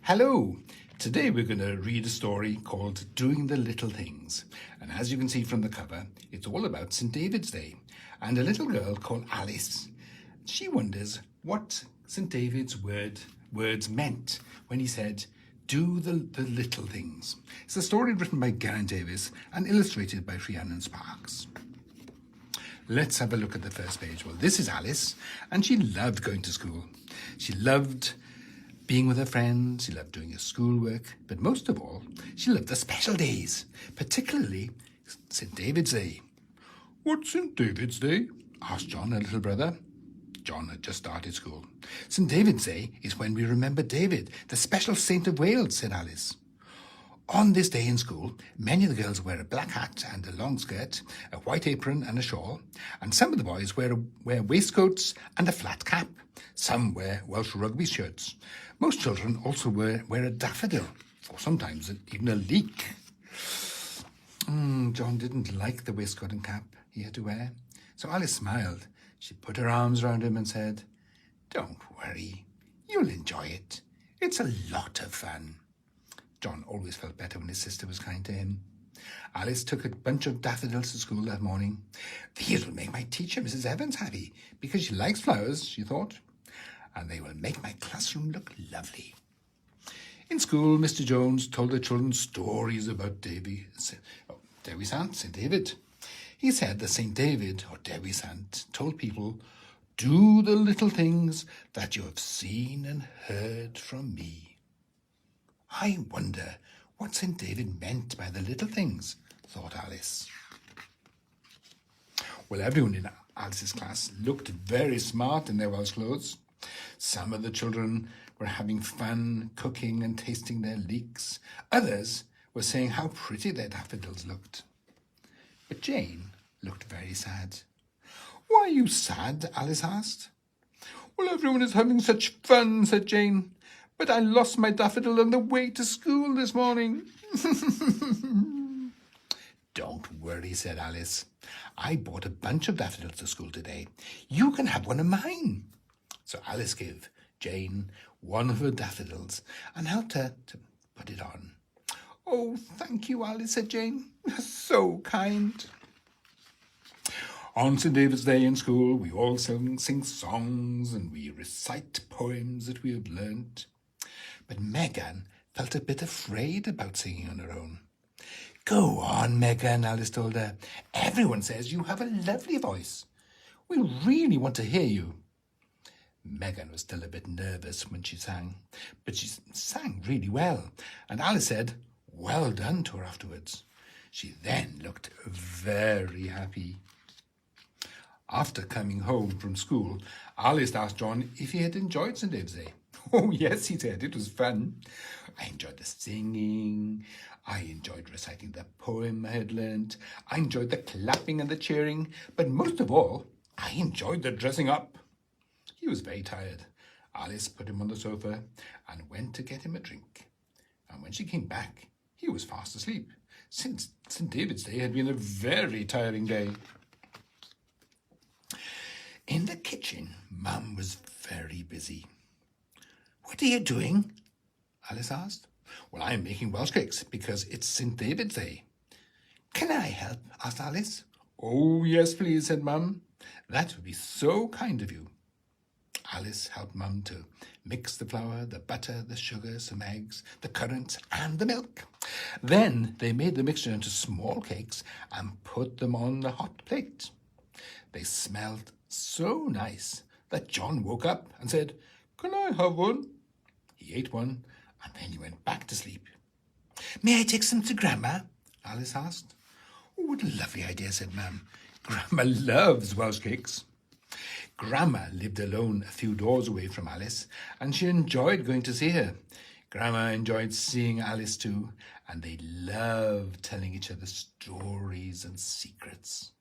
Hello! Today we're going to read a story called Doing the Little Things. And as you can see from the cover, it's all about St. David's Day and a little girl called Alice. She wonders what St. David's words meant when he said, do the little things. It's a story written by Geraint Davies and illustrated by Rhiannon Sparks. Let's have a look at the first page. Well, this is Alice, and she loved going to school. She loved being with her friends, she loved doing her schoolwork, but most of all, she loved the special days, particularly St. David's Day. What's St. David's Day? Asked John, her little brother. John had just started school. St. David's Day is when we remember David, the special saint of Wales, said Alice. On this day in school, many of the girls wear a black hat and a long skirt, a white apron and a shawl, and some of the boys wear waistcoats and a flat cap. Some wear Welsh rugby shirts. Most children also wear a daffodil, or sometimes even a leek. John didn't like the waistcoat and cap he had to wear, so Alice smiled. She put her arms around him and said, "Don't worry, you'll enjoy it. It's a lot of fun." John always felt better when his sister was kind to him. Alice took a bunch of daffodils to school that morning. These will make my teacher, Mrs. Evans, happy, because she likes flowers, she thought, and they will make my classroom look lovely. In school, Mr. Jones told the children stories about St. David. He said that St. David, or Dewi Sant, told people, "Do the little things that you have seen and heard from me." I wonder what St. David meant by the little things, thought Alice. Well, everyone in Alice's class looked very smart in their Welsh clothes. Some of the children were having fun cooking and tasting their leeks. Others were saying how pretty their daffodils looked. But Jane looked very sad. "Why are you sad?" Alice asked. "Well, everyone is having such fun," said Jane. "But I lost my daffodil on the way to school this morning." "Don't worry," said Alice. "I bought a bunch of daffodils to school today. You can have one of mine." So Alice gave Jane one of her daffodils and helped her to put it on. "Oh, thank you, Alice," said Jane. "You're so kind." On St. David's Day in school, we all sing songs and we recite poems that we have learnt. But Megan felt a bit afraid about singing on her own. "Go on, Megan," Alice told her. "Everyone says you have a lovely voice. We really want to hear you." Megan was still a bit nervous when she sang, but she sang really well, and Alice said, "Well done" to her afterwards. She then looked very happy. After coming home from school, Alice asked John if he had enjoyed St. David's Day. "Oh, yes," he said, "it was fun. I enjoyed the singing. I enjoyed reciting the poem I had learnt. I enjoyed the clapping and the cheering. But most of all, I enjoyed the dressing up." He was very tired. Alice put him on the sofa and went to get him a drink. And when she came back, he was fast asleep, since St. David's Day had been a very tiring day. In the kitchen, Mum was very busy. "What are you doing?" Alice asked. "Well, I'm making Welsh cakes because it's St. David's Day." "Can I help?" asked Alice. "Oh, yes, please," said Mum. "That would be so kind of you." Alice helped Mum to mix the flour, the butter, the sugar, some eggs, the currants and the milk. Then they made the mixture into small cakes and put them on the hot plate. They smelled so nice that John woke up and said, "Can I have one?" He ate one and then he went back to sleep. "May I take some to Grandma?" Alice asked. "Oh, what a lovely idea," said Mum. "Grandma loves Welsh cakes." Grandma lived alone a few doors away from Alice, and she enjoyed going to see her. Grandma enjoyed seeing Alice too, and they loved telling each other stories and secrets.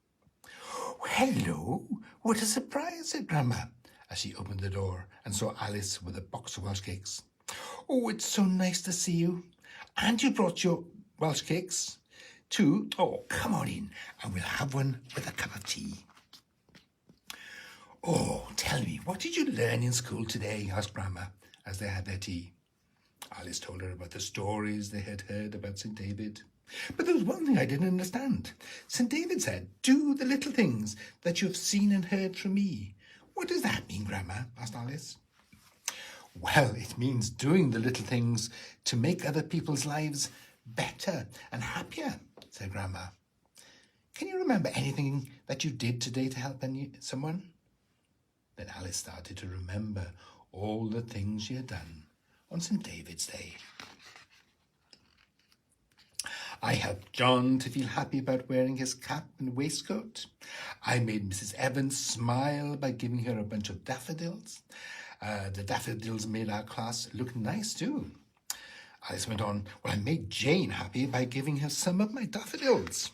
"Hello, what a surprise," said Grandma, as she opened the door and saw Alice with a box of Welsh cakes. "Oh, it's so nice to see you. And you brought your Welsh cakes too? Oh, come on in and we'll have one with a cup of tea." "Oh, tell me, what did you learn in school today?" asked Grandma as they had their tea. Alice told her about the stories they had heard about St. David. But there was one thing I didn't understand. St. David said, "Do the little things that you have seen and heard from me." "What does that mean, Grandma?" asked Alice. "Well, it means doing the little things to make other people's lives better and happier," said Grandma. "Can you remember anything that you did today to help someone?" Then Alice started to remember all the things she had done on St. David's Day. "I helped John to feel happy about wearing his cap and waistcoat. I made Mrs. Evans smile by giving her a bunch of daffodils. The daffodils made our class look nice too." Alice went on, "Well, I made Jane happy by giving her some of my daffodils.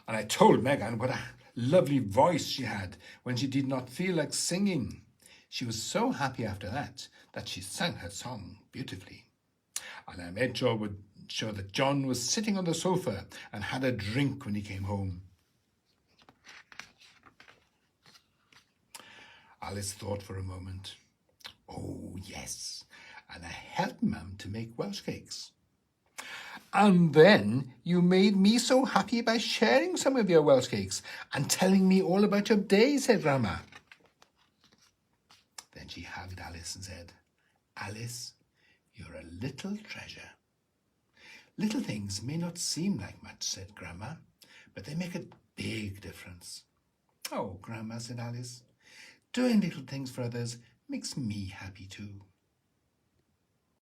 And I told Megan what a lovely voice she had when she did not feel like singing. She was so happy after that she sang her song beautifully. And I made sure that John was sitting on the sofa and had a drink when he came home." Alice thought for a moment. "Oh, yes, and I helped Mum to make Welsh cakes." "And then you made me so happy by sharing some of your Welsh cakes and telling me all about your day," said Grandma. Then she hugged Alice and said, "Alice, you're a little treasure." "Little things may not seem like much," said Grandma, "but they make a big difference." "Oh, Grandma," said Alice, "doing little things for others makes me happy too."